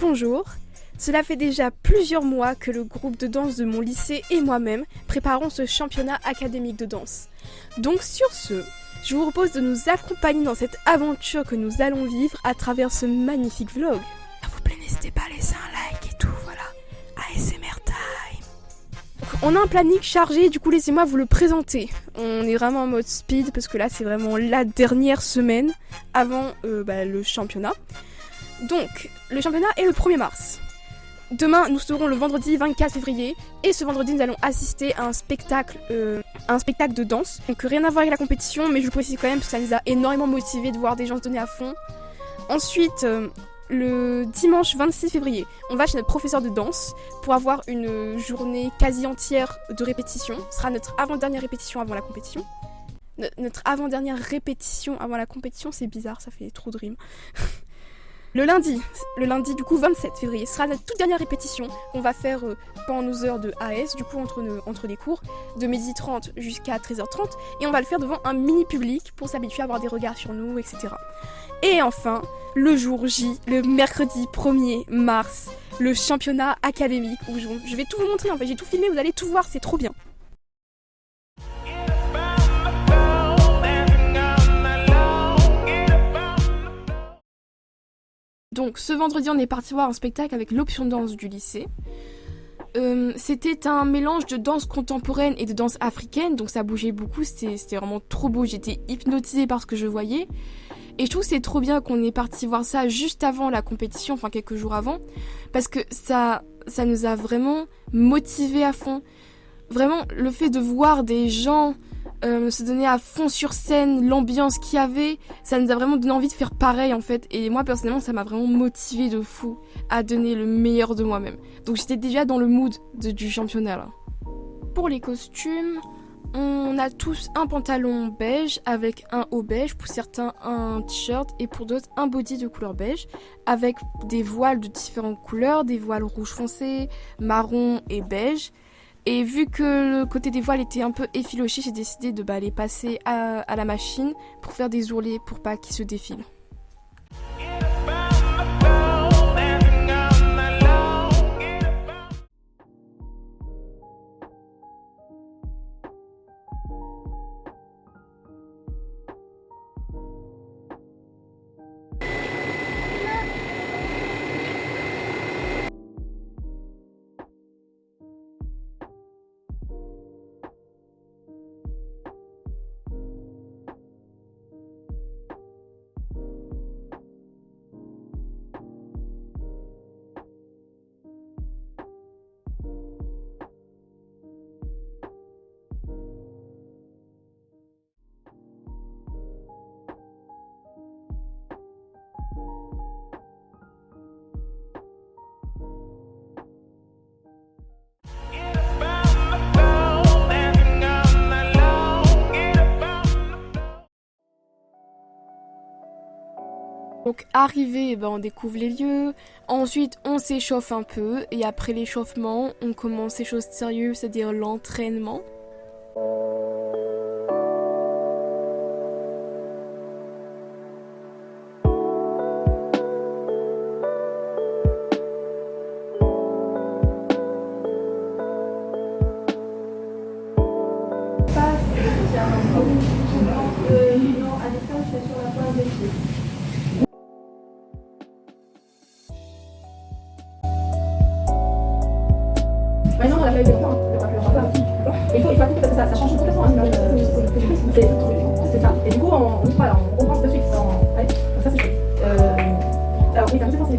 Bonjour, cela fait déjà plusieurs mois que le groupe de danse de mon lycée et moi-même préparons ce championnat académique de danse. Donc sur ce, je vous propose de nous accompagner dans cette aventure que nous allons vivre à travers ce magnifique vlog. S'il vous plaît, n'hésitez pas à laisser un like et tout, voilà, ASMR time. Donc, on a un planning chargé, du coup laissez-moi vous le présenter. On est vraiment en mode speed parce que là c'est vraiment la dernière semaine avant le championnat. Donc, le championnat est le 1er mars. Demain, nous serons le vendredi 24 février. Et ce vendredi, nous allons assister à un spectacle de danse. Donc, rien à voir avec la compétition, mais je le précise quand même parce que ça nous a énormément motivés de voir des gens se donner à fond. Ensuite, le dimanche 26 février, on va chez notre professeur de danse pour avoir une journée quasi entière de répétition. Ce sera notre avant-dernière répétition avant la compétition. Notre avant-dernière répétition avant la compétition, c'est bizarre, ça fait trop de rimes. Le lundi du coup 27 février sera notre toute dernière répétition qu'on va faire pendant nos heures de AS, du coup entre les cours, de 12h30 jusqu'à 13h30, et on va le faire devant un mini public pour s'habituer à avoir des regards sur nous, etc. Et enfin, le jour J, le mercredi 1er mars, le championnat académique, où je vais tout vous montrer, en fait j'ai tout filmé, vous allez tout voir, c'est trop bien. Donc ce vendredi on est parti voir un spectacle avec l'option danse du lycée. C'était un mélange de danse contemporaine et de danse africaine, donc ça bougeait beaucoup, c'était vraiment trop beau, j'étais hypnotisée par ce que je voyais. Et je trouve que c'est trop bien qu'on est parti voir ça juste avant la compétition, enfin quelques jours avant, parce que ça nous a vraiment motivés à fond. Vraiment le fait de voir des gens se donner à fond sur scène, l'ambiance qu'il y avait, ça nous a vraiment donné envie de faire pareil en fait. Et moi personnellement ça m'a vraiment motivée de fou à donner le meilleur de moi-même. Donc j'étais déjà dans le mood du championnat là. Pour les costumes, on a tous un pantalon beige avec un haut beige, pour certains un t-shirt et pour d'autres un body de couleur beige avec des voiles de différentes couleurs, des voiles rouge foncé, marron et beige. Et vu que le côté des voiles était un peu effiloché, j'ai décidé de les passer à la machine pour faire des ourlets pour pas qu'ils se défilent. Donc arrivé, on découvre les lieux, ensuite on s'échauffe un peu et après l'échauffement on commence les choses sérieuses, c'est-à-dire l'entraînement. Mais non, on l'a fait avec le temps. Il faut appliquer parce que ça change complètement. C'est ça. Et du coup, on reprend de suite. Allez, ça c'est chouette. Alors oui, ça me fait penser.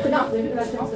très bien, vous avez vu la différence.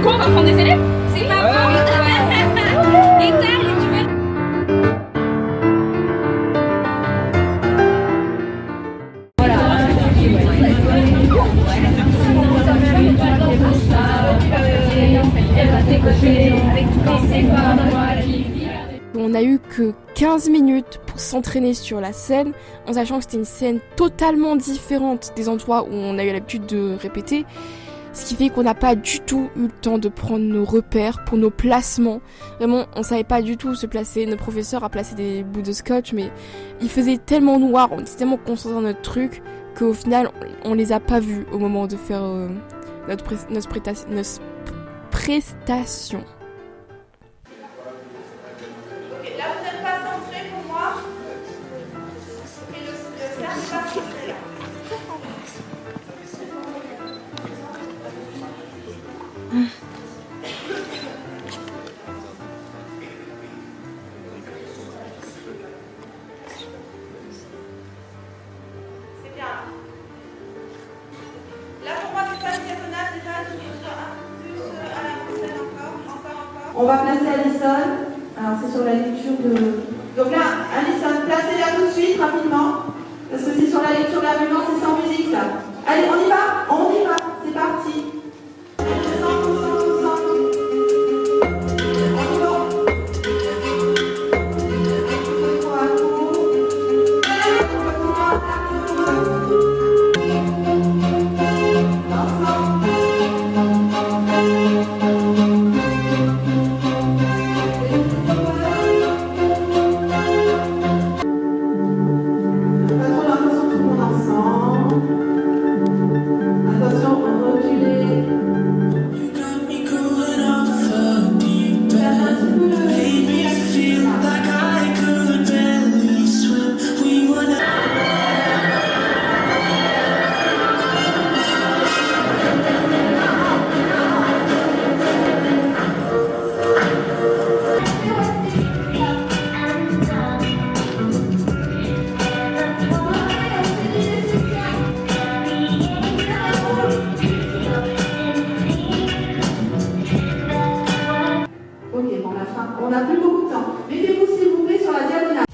Quoi, on va prendre des élèves? C'est pas bon. Et tu veux... On n'a eu que 15 minutes pour s'entraîner sur la scène, en sachant que c'était une scène totalement différente des endroits où on a eu l'habitude de répéter. Ce qui fait qu'on n'a pas du tout eu le temps de prendre nos repères pour nos placements. Vraiment, on savait pas du tout se placer. Notre professeur a placé des bouts de scotch, mais il faisait tellement noir, on était tellement concentrés dans notre truc, qu'au final, on les a pas vus au moment de faire notre prestation. Là, vous n'êtes pas centré pour moi. Et le cercle n'est pas centré là. C'est bien. Là, pour moi, c'est pas diagonale. Déjà, je suis un peu plus à la prochaine encore. On va placer Alison. Alors c'est sur la lecture de... Donc là, Alison, placez-la tout de suite, rapidement. Parce que c'est sur la lecture de l'argument, c'est sans musique là. Allez, on y va, c'est parti. Attention, petit peu de... Ok, bon, la fin. On n'a plus beaucoup de temps. Mettez-vous s'il vous plaît sur la diagonale.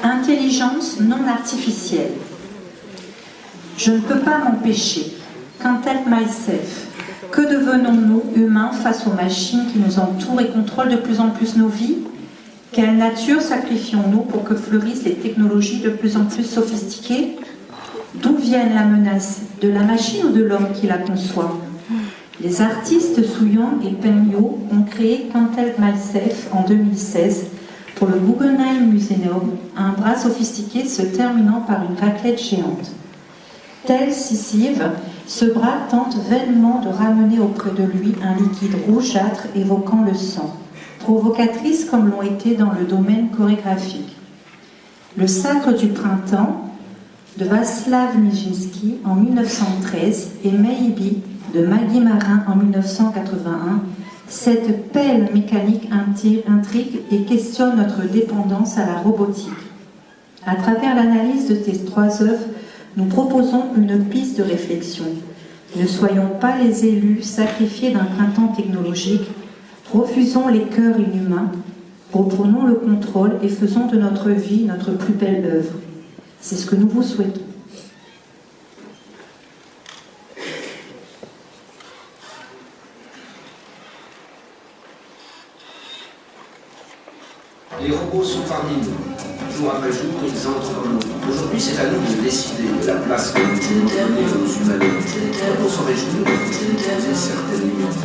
Intelligence non artificielle. Je ne peux pas m'empêcher. Can't help myself. Que devenons-nous, humains, face aux machines qui nous entourent et contrôlent de plus en plus nos vies? Quelle nature sacrifions-nous pour que fleurissent les technologies de plus en plus sophistiquées? D'où vienne la menace? De la machine ou de l'homme qui la conçoit? Les artistes Su Yang et Peng Yo ont créé Can't help myself en 2016 pour le Guggenheim Museum, un bras sophistiqué se terminant par une raclette géante. Tel Sisyphe, ce bras tente vainement de ramener auprès de lui un liquide rougeâtre évoquant le sang, provocatrice comme l'ont été dans le domaine chorégraphique. Le Sacre du printemps de Václav Nijinsky en 1913 et Maybe de Maggie Marin en 1981, cette pelle mécanique intrigue et questionne notre dépendance à la robotique. À travers l'analyse de ces trois œuvres, nous proposons une piste de réflexion. Ne soyons pas les élus sacrifiés d'un printemps technologique, refusons les cœurs inhumains, reprenons le contrôle et faisons de notre vie notre plus belle œuvre. C'est ce que nous vous souhaitons. Les robots sont parmi nous, jour après jour, ils entrent dans nos vies. Aujourd'hui, c'est à nous de décider de la place que nous voulons donner aux humains. On s'en réjouit, il faut poser certaines limites.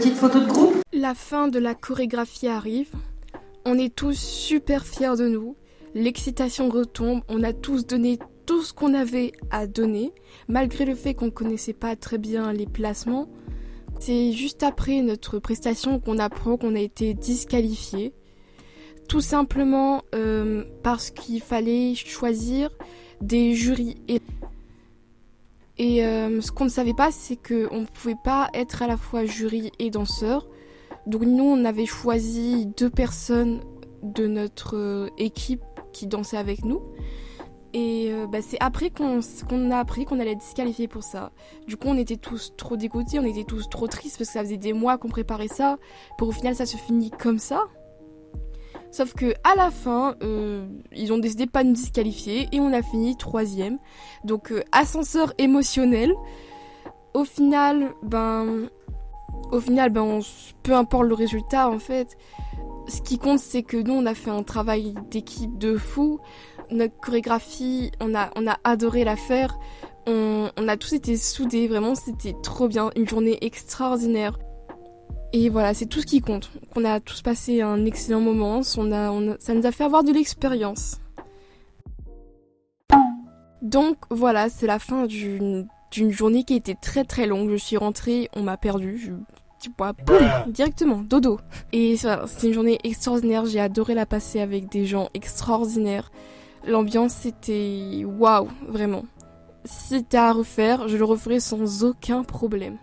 petite photo de groupe? La fin de la chorégraphie arrive. On est tous super fiers de nous. L'excitation retombe. On a tous donné tout ce qu'on avait à donner, malgré le fait qu'on ne connaissait pas très bien les placements. C'est juste après notre prestation qu'on apprend qu'on a été disqualifié. Tout simplement parce qu'il fallait choisir des jurys. Et ce qu'on ne savait pas, c'est qu'on ne pouvait pas être à la fois jury et danseur. Donc nous, on avait choisi 2 personnes de notre équipe qui dansaient avec nous. Et c'est après qu'on a appris qu'on allait être disqualifiés pour ça. Du coup, on était tous trop dégoûtés, on était tous trop tristes parce que ça faisait des mois qu'on préparait ça. Pour au final, ça se finit comme ça. Sauf que à la fin, ils ont décidé de pas nous disqualifier et on a fini 3e. Donc ascenseur émotionnel. Au final, peu importe le résultat en fait. Ce qui compte, c'est que nous, on a fait un travail d'équipe de fou. Notre chorégraphie, on a adoré la faire. On a tous été soudés, vraiment, c'était trop bien. Une journée extraordinaire. Et voilà, c'est tout ce qui compte. On a tous passé un excellent moment. Ça nous a fait avoir de l'expérience. Donc voilà, c'est la fin d'une journée qui était très très longue. Je suis rentrée, on m'a perdue. Directement, dodo. Et c'est une journée extraordinaire, j'ai adoré la passer avec des gens extraordinaires. L'ambiance c'était waouh, vraiment. Si c'était à refaire, je le referais sans aucun problème.